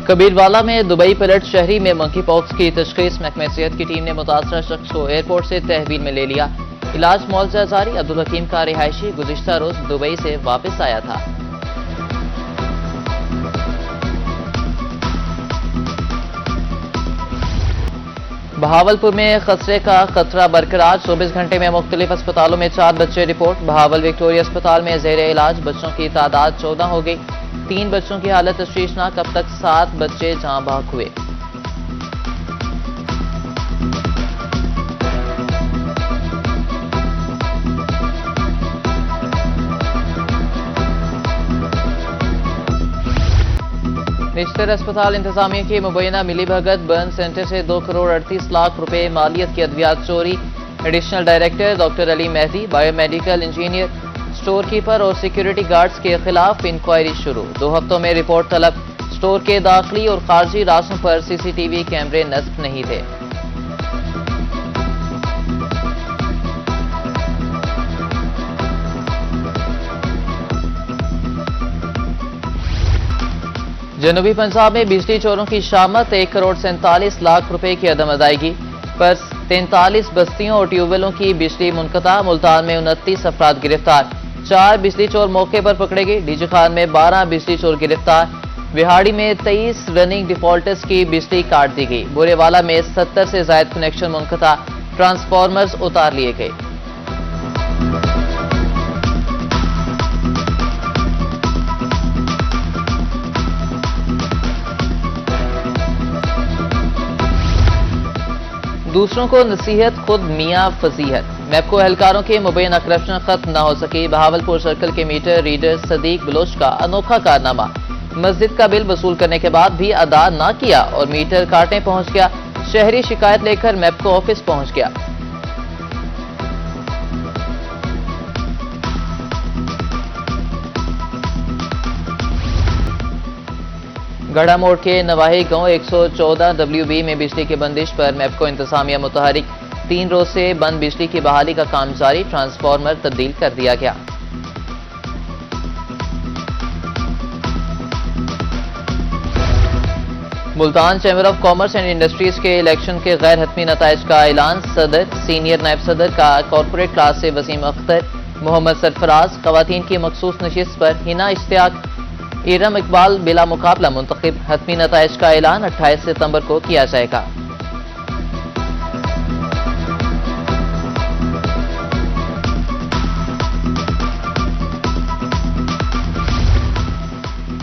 कबीरवाला में दुबई पलट शहरी में मंकी पॉक्स की तशखीस। महकमे सेहत की टीम ने मुतासरा शख्स को एयरपोर्ट से तहवील में ले लिया। इलाज मुआवजा जारी। अब्दुल हकीम का रिहायशी गुज़िश्ता रोज दुबई से वापस आया था। बहावलपुर में खतरे का खतरा बरकरार। 24 घंटे में मुख्तलिफ अस्पतालों में 4 बच्चे रिपोर्ट। बहावल विक्टोरिया अस्पताल में जेर इलाज बच्चों की तादाद 14 हो गई। 3 बच्चों की हालत तशवीशनाक। अब तक 7 बच्चे जहां बहक हुए। निश्तर अस्पताल इंतजामिया की मुबैना मिलीभगत। बर्न सेंटर से 2 करोड़ 38 लाख रुपए मालियत की अद्वियात चोरी। Additional director doctor Ali Mehdi, biomedical engineer, store keeper और सिक्योरिटी गार्ड्स के खिलाफ इंक्वायरी शुरू। 2 हफ्तों में रिपोर्ट तलब। स्टोर के दाखिली और खारजी रास्तों पर सीसीटीवी कैमरे नस्ब नहीं थे। जनूबी पंजाब में बिजली चोरों की शामत। 1 करोड़ 47 लाख रुपए की अदम अदायगी पर 43 बस्तियों और ट्यूबवेलों की बिजली मुनक़ता। मुल्तान में 29 अफराद गिरफ्तार। 4 बिजली चोर मौके पर पकड़े गए। डीजी खान में 12 बिजली चोर गिरफ्तार। बिहाड़ी में 23 रनिंग डिफॉल्टर्स की बिजली काट दी गई। बुरेवाला में 70 से ज्यादा कनेक्शन मुनक़ता। ट्रांसफार्मर्स उतार लिए गए। दूसरों को नसीहत, खुद मियां फजीहत। मैपको एहलकारों के मुबैना करप्शन खत्म न हो सकी। बहावलपुर सर्कल के मीटर रीडर सदीक बलोच का अनोखा कारनामा। मस्जिद का बिल वसूल करने के बाद भी अदा न किया और मीटर काटने पहुंच गया। शहरी शिकायत लेकर मैपको ऑफिस पहुंच गया। गढ़ा मोड़ के नवाही गांव 114 WB में बिजली की बंदिश पर मैपको इंतजामिया मुतहरिक। 3 रोज से बंद बिजली की बहाली का काम जारी। ट्रांसफार्मर तब्दील कर दिया गया। Multan chamber of commerce and industries के इलेक्शन के गैर हतमी नताइज का ऐलान। सदर, सीनियर नायब सदर का कॉरपोरेट क्लास से वसीम अख्तर, मोहम्मद सरफराज। खवातीन की मखसूस नशिस्त पर हिना इश्तियाक, इरम इकबाल बिला मुकाबला मुंतखब। हतमी नताइज का ऐलान 28 सितंबर को किया जाएगा।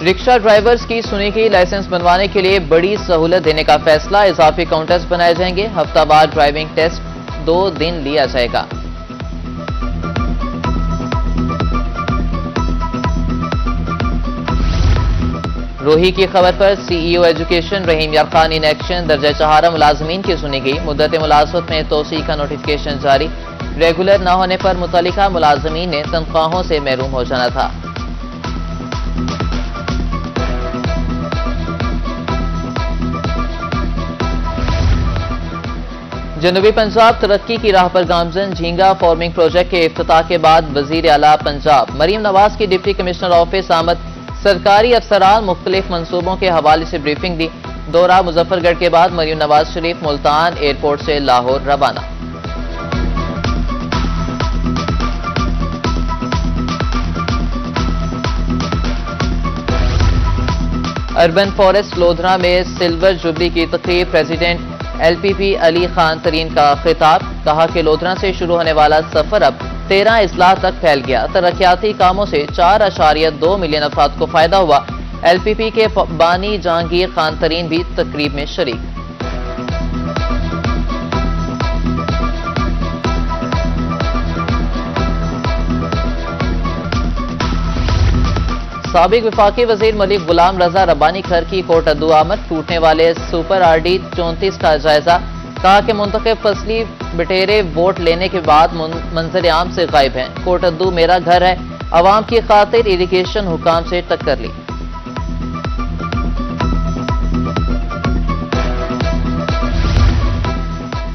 रिक्शा ड्राइवर्स की सुनी की लाइसेंस बनवाने के लिए बड़ी सहूलत देने का फैसला। इजाफी काउंटर्स बनाए जाएंगे। हफ्तावार ड्राइविंग टेस्ट 2 दिन लिया जाएगा। रोही की खबर पर CEO एजुकेशन रहीम यार खान इन एक्शन। दर्जा 4 मुलाजमीन की सुनी गई। मुद्दत मुलाजमत में तोसी का नोटिफिकेशन जारी। रेगुलर न होने पर मुतल्लिका मुलाजमीन ने तनख्वाहों से महरूम हो जाना था। जनूबी पंजाब तरक्की की राह पर गामजन। झींगा फार्मिंग प्रोजेक्ट के इफ्तिताह के बाद वजीर आला पंजाब मरीम नवाज की डिप्टी कमिश्नर ऑफिस आमद। सरकारी अफसरान मुख्तलिफ मनसूबों के हवाले से ब्रीफिंग दी। दौरा मुजफ्फरगढ़ के बाद मरीम नवाज शरीफ मुल्तान एयरपोर्ट से लाहौर रवाना। अर्बन फॉरेस्ट लोधरा में सिल्वर जुबली की तकरीब। प्रेसिडेंट LPP अली खान तरीन का खिताब। कहा कि लोधरा से शुरू होने वाला सफर अब 13 अजला तक फैल गया। तरक्याती कामों से 4.2 मिलियन अफराद को फायदा हुआ। LPP के बानी जहांगीर खान तरीन भी तकरीब में शरीक। साबिक वफाकी वजीर मलिक गुलाम रजा रब्बानी खर की कोट अद्दू आमद। टूटने वाले सुपर RD 34 का जायजा। कहा कि मुंतखब फसली बटेरे वोट लेने के बाद मंजर आम से गायब हैं। कोट अद्दू मेरा घर है। अवाम की खातिर इरिगेशन हुकाम से टक्कर ली।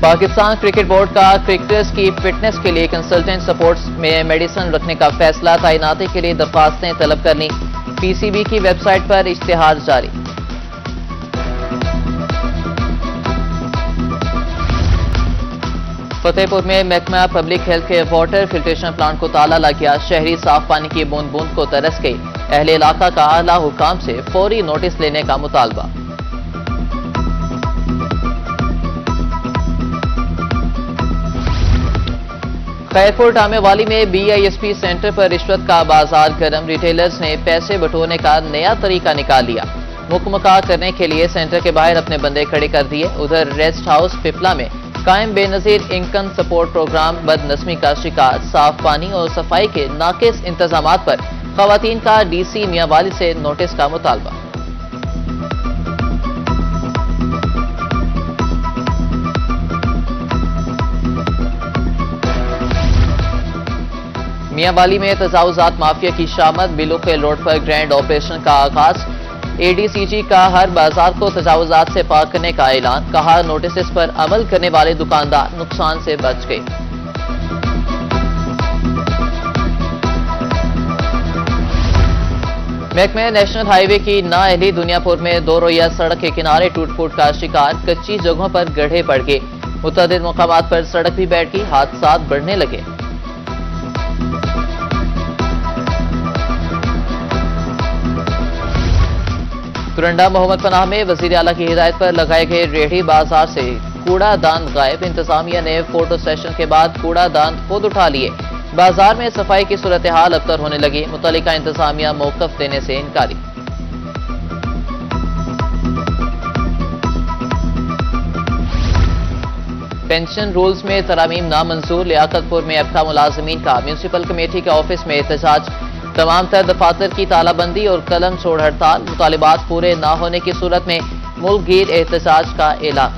पाकिस्तान क्रिकेट बोर्ड का क्रिकेटर्स की फिटनेस के लिए कंसल्टेंट सपोर्ट्स में मेडिसिन रखने का फैसला। तैनाती के लिए दरखास्तें तलब करनी। PCB की वेबसाइट पर इश्तिहार जारी। फतेहपुर में महकमा पब्लिक हेल्थ के वाटर फिल्ट्रेशन प्लांट को ताला लग गया। शहरी साफ पानी की बूंद बूंद को तरस गई। अहले इलाका का आला हुकाम से फौरी नोटिस लेने का मुतालबा। खैरपुर टामेवाली में BISP सेंटर पर रिश्वत का बाजार गर्म। रिटेलर्स ने पैसे बटोरने का नया तरीका निकाल लिया। मुकमका करने के लिए सेंटर के बाहर अपने बंदे खड़े कर दिए। उधर रेस्ट हाउस पिपला में कायम बेनजीर इनकम सपोर्ट प्रोग्राम बदनस्मी का शिकार। साफ पानी और सफाई के नाकिस इंतजामात पर खवातीन का DC मियांवाली से नोटिस का मुतालबा। मियांवाली में तजावुजात माफिया की शामत। बिलुखे रोड पर ग्रैंड ऑपरेशन का आगाज। ADCG का हर बाजार को तजावुजात से पाक करने का ऐलान। कहा नोटिस पर अमल करने वाले दुकानदार नुकसान से बच गए। महकमे नेशनल हाईवे की नाअहली दुनियापुर में दो रोया सड़क के किनारे टूट फूट का शिकार। कच्ची जगहों पर गड्ढे पड़ गए। मुतअद्दिद मकामात पर सड़क भी बैठ गई। हादसा बढ़ने लगे। कुरंडा मोहम्मद पनाह में वजीर आला की हिदायत पर लगाए गए रेहड़ी बाजार से कूड़ा दान गायब। इंतजामिया ने फोटो सेशन के बाद कूड़ा दान खुद उठा लिए। बाजार में सफाई की सूरत हाल अबतर होने लगी। मुतल्लिका इंतजामिया मौकफ देने से इनकारी। पेंशन रूल्स में तरामीम नामंजूर। लियाकतपुर में अबका मुलाजमीन का म्यूनसिपल कमेटी के ऑफिस में एहतजाज। तमाम तर दफातर की तालाबंदी और कलम छोड़ हड़ताल। मुतालिबात पूरे न होने की सूरत में मुल्क गीर एहतजाज का ऐलान।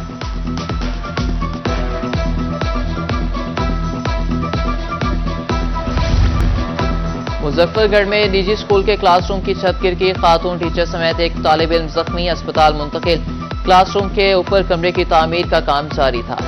मुजफ्फरगढ़ में निजी स्कूल के क्लासरूम की छत गिर गई। खातून टीचर समेत एक तालिब इल्म जख्मी। अस्पताल मुंतकिल। क्लासरूम के ऊपर कमरे की तामीर का काम जारी था।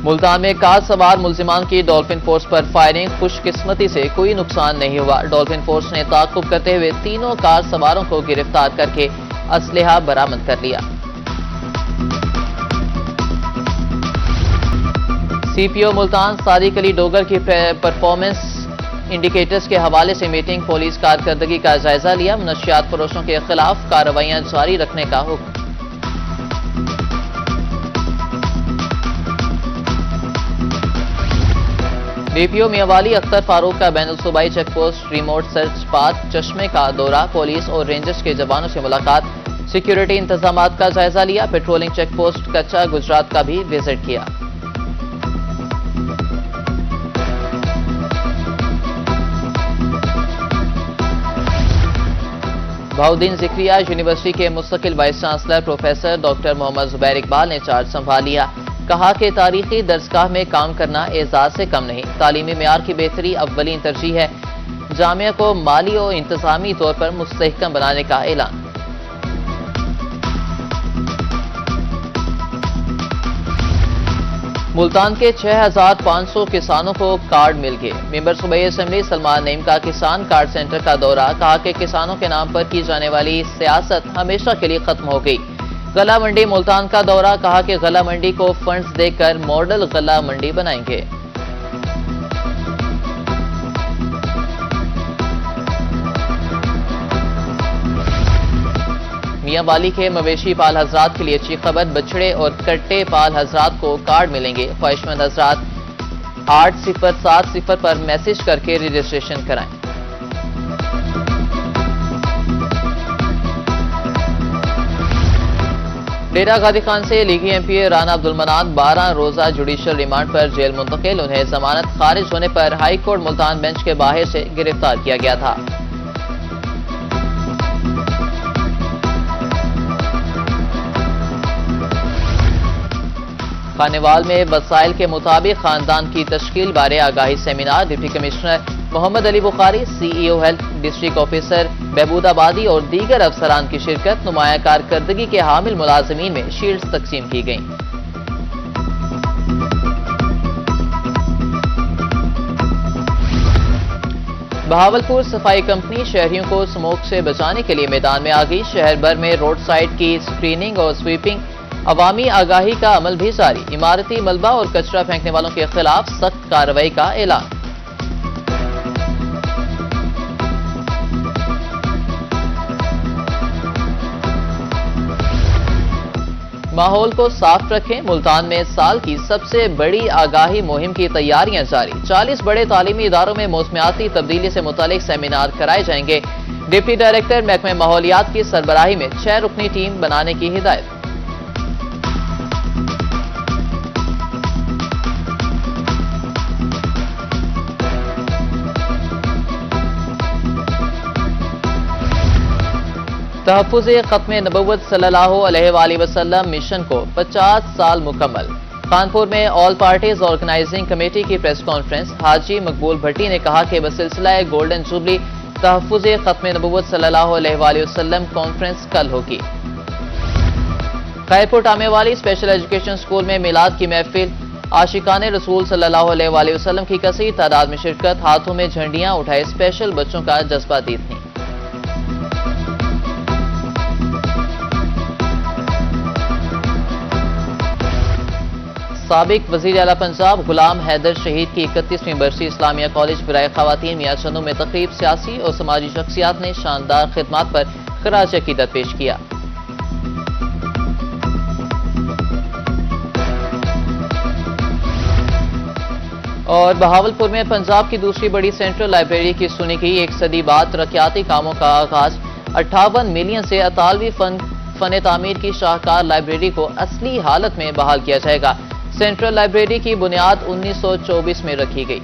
मुल्तान में कार सवार मुल्जिमान की डॉल्फिन फोर्स पर फायरिंग। खुशकिस्मती से कोई नुकसान नहीं हुआ। डॉल्फिन फोर्स ने ताक़ुब करते हुए तीनों कार सवारों को गिरफ्तार करके असलहा बरामद कर लिया। CPO मुल्तान सादिक अली डोगर की परफॉर्मेंस इंडिकेटर्स के हवाले से मीटिंग। पुलिस कारकर्दगी का जायजा लिया। मुनशियात फरोशों के खिलाफ कार्रवाइयां जारी रखने का हुक्म। DPO मियांवाली अख्तर फारूक का बैनुल सूबाई check post remote search park चश्मे का दौरा। पुलिस और रेंजर्स के जवानों से मुलाकात। सिक्योरिटी इंतजामात का जायजा लिया। पेट्रोलिंग चेक पोस्ट कच्चा गुजरात का भी विजिट किया। बहाउद्दीन जिक्रिया यूनिवर्सिटी के मुस्तकिल vice chancellor professor doctor Mohammad Zubair Iqbal ने चार्ज संभाल लिया। कहा कि तारीखी दरसगाह में काम करना एजाज से कम नहीं। तालीमी मेयार की बेहतरी अव्वलीन तरजीह है। जामिया को माली और इंतजामी तौर पर मुस्तहकम बनाने का ऐलान। मुल्तान के 6500 किसानों को कार्ड मिल गए। मेंबर सूबाई असेंबली सलमान नईम का किसान कार्ड सेंटर का दौरा। कहा कि किसानों के नाम पर की जाने वाली सियासत हमेशा के लिए खत्म हो गई। गला मंडी मुल्तान का दौरा। कहा कि गला मंडी को फंड्स देकर मॉडल गला मंडी बनाएंगे। मियांवाली के मवेशी पाल हजरात के लिए अच्छी खबर। बछड़े और कट्टे पाल हजरात को कार्ड मिलेंगे। ख्वाहिशमंद हजरात 8070 पर मैसेज करके रजिस्ट्रेशन कराएं। डेरा गादी खान से लीगी MP राना अब्दुल मनान 12 रोजा जुडिशल रिमांड पर जेल मुंतकिल। उन्हें जमानत खारिज होने पर हाई कोर्ट मुल्तान बेंच के बाहर से गिरफ्तार किया गया था। खानेवाल में वसाइल के मुताबिक खानदान की तश्कील बारे आगाही seminar. Deputy commissioner Mohammad Ali Bukhari, CEO health, district officer बहबूदाबादी और दीगर अफसरान की शिरकत। नुमाया कारकर्दगी के हामिल मुलाजमीन में शील्ड्स तकसीम की गईं। बहावलपुर सफाई कंपनी शहरियों को स्मोक से बचाने के लिए मैदान में आ गई। शहर भर में रोड साइड की स्क्रीनिंग और स्वीपिंग, अवामी आगाही का अमल भी जारी। इमारती मलबा और कचरा फेंकने वालों के खिलाफ सख्त कार्रवाई का ऐलान। माहौल को साफ रखें, मुल्तान में साल की सबसे बड़ी आगाही मुहिम की तैयारियां जारी। 40 बड़े तालीमी इदारों में मौसमियाती तब्दीली से मुतालिक सेमिनार कराए जाएंगे। डिप्टी डायरेक्टर महकमे माहौलियात की सरबराही में 6 रुकनी टीम बनाने की हिदायत। तहफ़्फ़ुज़े ख़त्मे नबुव्वत सल्लल्लाहु अलैहि वसल्लम मिशन को 50 साल मुकम्मल। कानपुर में ऑल पार्टीज ऑर्गेनाइजिंग कमेटी की प्रेस कॉन्फ्रेंस। हाजी मकबूल भट्टी ने कहा कि बसिलसिला गोल्डन जुबली तहफ़्फ़ुज़े ख़त्मे नबुव्वत सल्लल्लाहु अलैहि वसल्लम कॉन्फ्रेंस कल होगी। खैरपुर टामे वाली स्पेशल एजुकेशन स्कूल में मिलाद की महफिल। आशिकाने रसूल सल्लल्लाहु अलैहि वसल्लम की कसीर तादाद में शिरकत। हाथों में झंडियां उठाए स्पेशल बच्चों का जज्बा दीदनी। साबिक वज़ीर आला पंजाब गुलाम हैदर शहीद की 31वीं बरसी इस्लामिया कॉलेज बराए ख़वातीन मियां चंदू में तकरीब। सियासी और समाजी शख्सियात ने शानदार खिदमात पर खराज अकीदत पेश किया। और बहावलपुर में पंजाब की दूसरी बड़ी सेंट्रल लाइब्रेरी की सुनी गई। 1 सदी बाद तरक्याती कामों का आगाज। 58 मिलियन से अतालवी फन तामीर की शाहकार लाइब्रेरी को असली हालत में बहाल किया जाएगा। सेंट्रल लाइब्रेरी की बुनियाद 1924 में रखी गई।